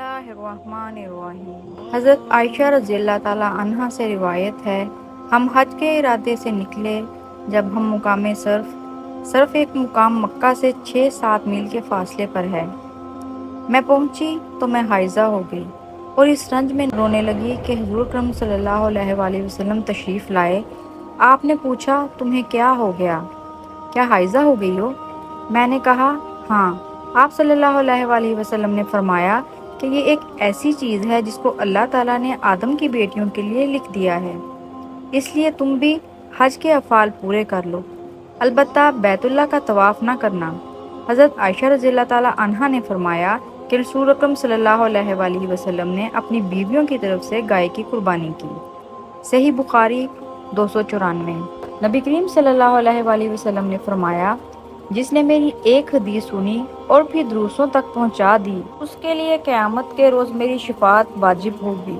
اللہ الرحمن الرحیم۔ حضرت عائشہ رضی اللہ تعالیٰ عنہا سے روایت ہے، ہم حج کے ارادے سے نکلے۔ جب ہم مقام صرف ایک مقام مکہ سے 6-7 میل کے فاصلے پر ہے، میں پہنچی تو میں حائضہ ہو گئی اور اس رنج میں رونے لگی کہ حضور اکرم صلی اللہ علیہ وآلہ وسلم تشریف لائے۔ آپ نے پوچھا تمہیں کیا ہو گیا، کیا حائضہ ہو گئی ہو؟ میں نے کہا ہاں۔ آپ صلی اللہ علیہ وآلہ وسلم نے فرمایا کہ یہ ایک ایسی چیز ہے جس کو اللہ تعالیٰ نے آدم کی بیٹیوں کے لیے لکھ دیا ہے، اس لیے تم بھی حج کے افعال پورے کر لو، البتہ بیت اللہ کا طواف نہ کرنا۔ حضرت عائشہ رضی اللہ تعالیٰ عنہا نے فرمایا کہ رسول اکرم صلی اللہ علیہ وآلہ وسلم نے اپنی بیویوں کی طرف سے گائے کی قربانی کی۔ صحیح بخاری 294۔ نبی کریم صلی اللہ علیہ وآلہ وسلم نے فرمایا، جس نے میری ایک حدیث سنی اور پھر دوسروں تک پہنچا دی، اس کے لیے قیامت کے روز میری شفاعت واجب ہوگی۔